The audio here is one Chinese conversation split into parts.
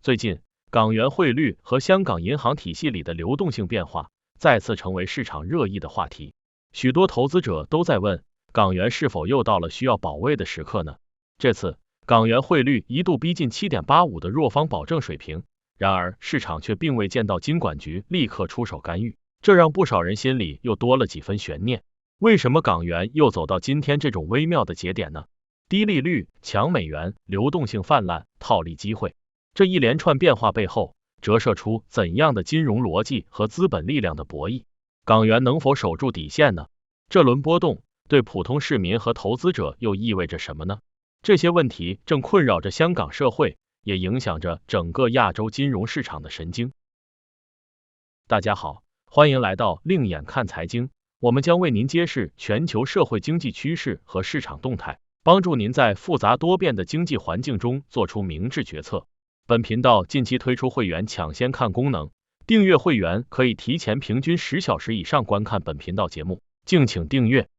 最近，港元汇率和香港银行体系里的流动性变化再次成为市场热议的话题。许多投资者都在问，港元是否又到了需要保卫的时刻呢？这次，港元汇率一度逼近 7.85 的弱方保证水平，然而市场却并未见到金管局立刻出手干预，这让不少人心里又多了几分悬念。为什么港元又走到今天这种微妙的节点呢？低利率、强美元、流动性泛滥、套利机会，这一连串变化背后折射出怎样的金融逻辑和资本力量的博弈？港元能否守住底线呢？这轮波动对普通市民和投资者又意味着什么呢？这些问题正困扰着香港社会，也影响着整个亚洲金融市场的神经。大家好，欢迎来到另眼看财经，我们将为您揭示全球社会经济趋势和市场动态，帮助您在复杂多变的经济环境中做出明智决策。本频道近期推出会员抢先看功能，订阅会员可以提前平均10小时以上观看本频道节目，敬请订阅。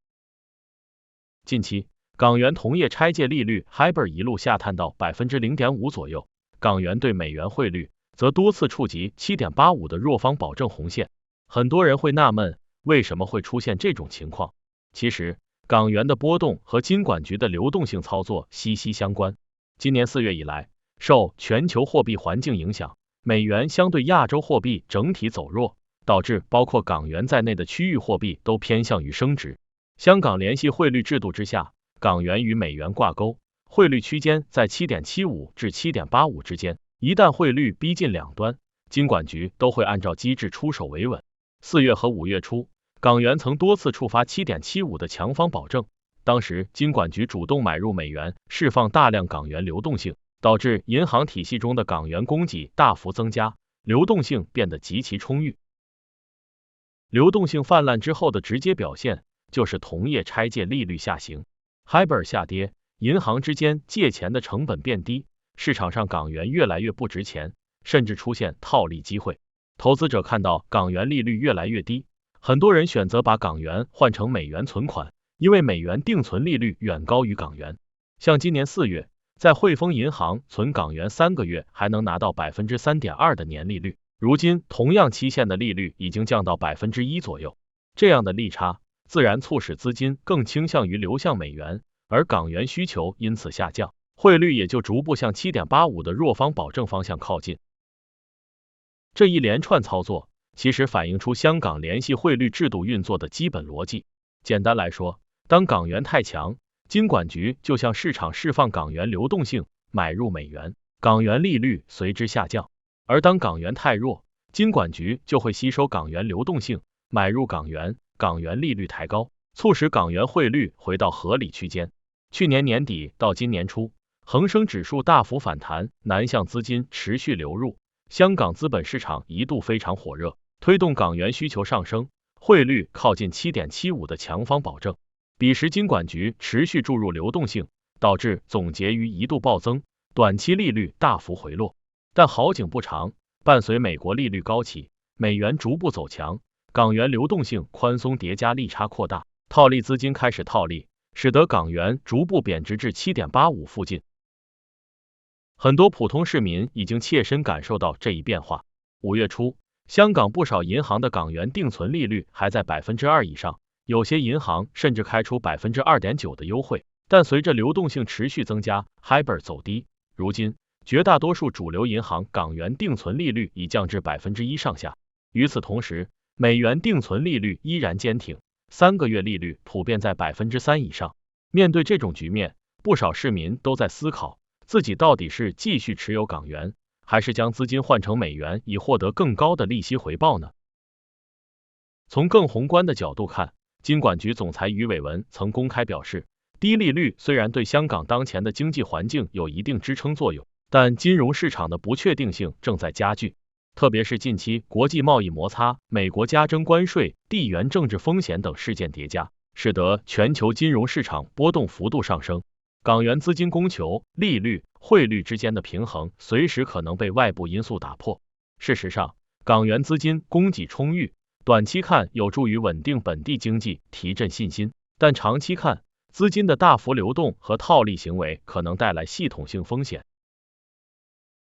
近期，港元同业拆借利率 HIBOR 一路下探到 0.5% 左右，港元对美元汇率则多次触及 7.85 的弱方保证红线。很多人会纳闷，为什么会出现这种情况？其实，港元的波动和金管局的流动性操作息息相关。今年4月以来，受全球货币环境影响，美元相对亚洲货币整体走弱，导致包括港元在内的区域货币都偏向于升值。香港联系汇率制度之下，港元与美元挂钩，汇率区间在 7.75 至 7.85 之间，一旦汇率逼近两端，金管局都会按照机制出手维稳。4月和5月初，港元曾多次触发 7.75 的强方保证，当时金管局主动买入美元，释放大量港元流动性，导致银行体系中的港元供给大幅增加，流动性变得极其充裕。流动性泛滥之后的直接表现就是同业拆借利率下行， HIBOR 下跌，银行之间借钱的成本变低，市场上港元越来越不值钱，甚至出现套利机会。投资者看到港元利率越来越低，很多人选择把港元换成美元存款，因为美元定存利率远高于港元。像今年4月，在汇丰银行存港元3个月还能拿到 3.2% 的年利率，如今同样期限的利率已经降到 1% 左右。这样的利差自然促使资金更倾向于流向美元，而港元需求因此下降，汇率也就逐步向 7.85 的弱方保证方向靠近。这一连串操作其实反映出香港联系汇率制度运作的基本逻辑。简单来说，当港元太强，金管局就向市场释放港元流动性，买入美元，港元利率随之下降；而当港元太弱，金管局就会吸收港元流动性，买入港元，港元利率抬高，促使港元汇率回到合理区间。去年年底到今年初，恒生指数大幅反弹，南向资金持续流入，香港资本市场一度非常火热，推动港元需求上升，汇率靠近 7.75 的强方保证。彼时金管局持续注入流动性，导致总结余一度暴增，短期利率大幅回落。但好景不长，伴随美国利率高企，美元逐步走强，港元流动性宽松叠加利差扩大，套利资金开始套利，使得港元逐步贬值至 7.85 附近。很多普通市民已经切身感受到这一变化。5月初，香港不少银行的港元定存利率还在 2% 以上，有些银行甚至开出 2.9% 的优惠，但随着流动性持续增加， HIBOR 走低，如今绝大多数主流银行港元定存利率已降至 1% 上下。与此同时，美元定存利率依然坚挺，3个月利率普遍在 3% 以上。面对这种局面，不少市民都在思考，自己到底是继续持有港元，还是将资金换成美元以获得更高的利息回报呢？从更宏观的角度看，金管局总裁余伟文曾公开表示，低利率虽然对香港当前的经济环境有一定支撑作用，但金融市场的不确定性正在加剧，特别是近期国际贸易摩擦、美国加征关税、地缘政治风险等事件叠加，使得全球金融市场波动幅度上升。港元资金供求、利率、汇率之间的平衡随时可能被外部因素打破。事实上，港元资金供给充裕，短期看有助于稳定本地经济，提振信心，但长期看，资金的大幅流动和套利行为可能带来系统性风险。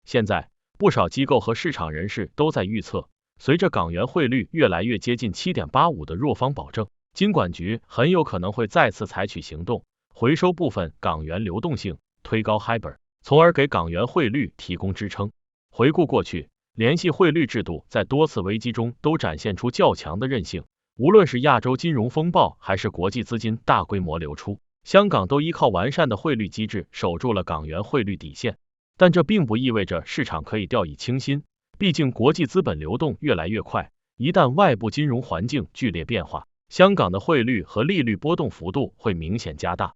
现在，不少机构和市场人士都在预测，随着港元汇率越来越接近 7.85 的弱方保证，金管局很有可能会再次采取行动，回收部分港元流动性，推高 HIBOR， 从而给港元汇率提供支撑。回顾过去，联系汇率制度在多次危机中都展现出较强的韧性，无论是亚洲金融风暴还是国际资金大规模流出，香港都依靠完善的汇率机制守住了港元汇率底线。但这并不意味着市场可以掉以轻心，毕竟国际资本流动越来越快，一旦外部金融环境剧烈变化，香港的汇率和利率波动幅度会明显加大。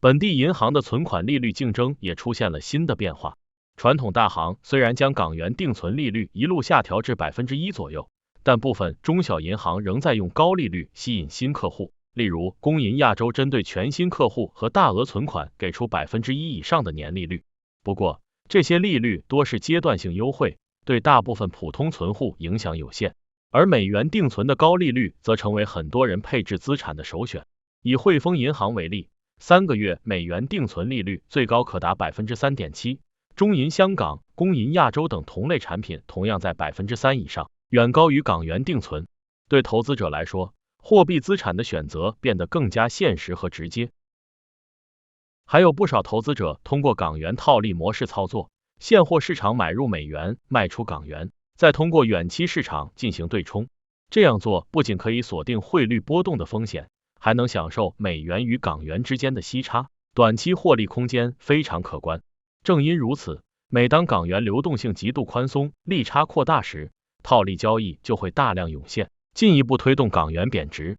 本地银行的存款利率竞争也出现了新的变化。传统大行虽然将港元定存利率一路下调至 1% 左右，但部分中小银行仍在用高利率吸引新客户。例如，工银亚洲针对全新客户和大额存款给出 1% 以上的年利率。不过，这些利率多是阶段性优惠，对大部分普通存户影响有限。而美元定存的高利率则成为很多人配置资产的首选。以汇丰银行为例，3个月美元定存利率最高可达 3.7%， 中银香港、工银亚洲等同类产品同样在 3% 以上，远高于港元定存。对投资者来说，货币资产的选择变得更加现实和直接。还有不少投资者通过港元套利模式操作，现货市场买入美元，卖出港元，再通过远期市场进行对冲。这样做不仅可以锁定汇率波动的风险，还能享受美元与港元之间的息差，短期获利空间非常可观。正因如此，每当港元流动性极度宽松，利差扩大时，套利交易就会大量涌现，进一步推动港元贬值。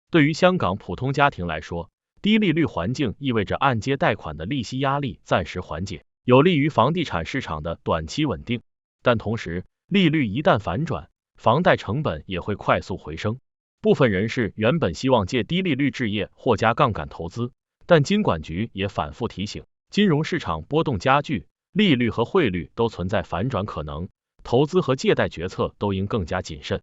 对于香港普通家庭来说，低利率环境意味着按揭贷款的利息压力暂时缓解，有利于房地产市场的短期稳定。但同时，利率一旦反转，房贷成本也会快速回升。部分人士原本希望借低利率置业或加杠杆投资，但金管局也反复提醒，金融市场波动加剧，利率和汇率都存在反转可能，投资和借贷决策都应更加谨慎。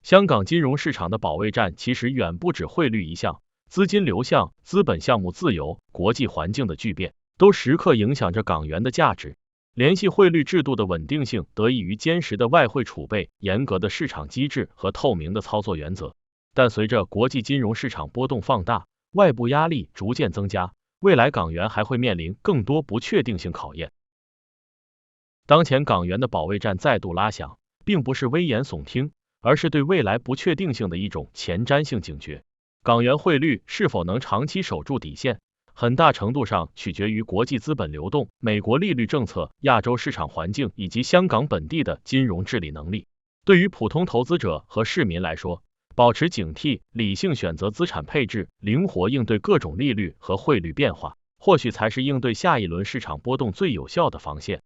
香港金融市场的保卫战其实远不止汇率一项，资金流向、资本项目自由、国际环境的巨变，都时刻影响着港元的价值。联系汇率制度的稳定性得益于坚实的外汇储备、严格的市场机制和透明的操作原则。但随着国际金融市场波动放大，外部压力逐渐增加，未来港元还会面临更多不确定性考验。当前港元的保卫战再度拉响，并不是危言耸听，而是对未来不确定性的一种前瞻性警觉。港元汇率是否能长期守住底线，很大程度上取决于国际资本流动、美国利率政策、亚洲市场环境以及香港本地的金融治理能力。对于普通投资者和市民来说，保持警惕，理性选择资产配置，灵活应对各种利率和汇率变化，或许才是应对下一轮市场波动最有效的防线。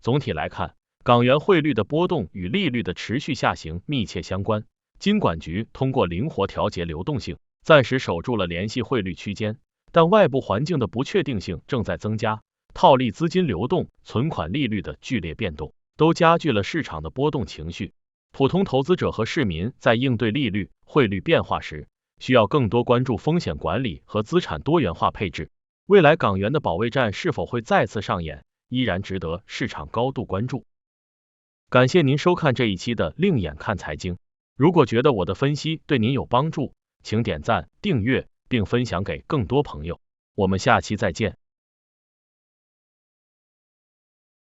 总体来看，港元汇率的波动与利率的持续下行密切相关。金管局通过灵活调节流动性，暂时守住了联系汇率区间，但外部环境的不确定性正在增加，套利资金流动、存款利率的剧烈变动，都加剧了市场的波动情绪。普通投资者和市民在应对利率、汇率变化时，需要更多关注风险管理和资产多元化配置。未来港元的保卫战是否会再次上演，依然值得市场高度关注。感谢您收看这一期的另眼看财经。如果觉得我的分析对您有帮助，请点赞、订阅并分享给更多朋友。我们下期再见。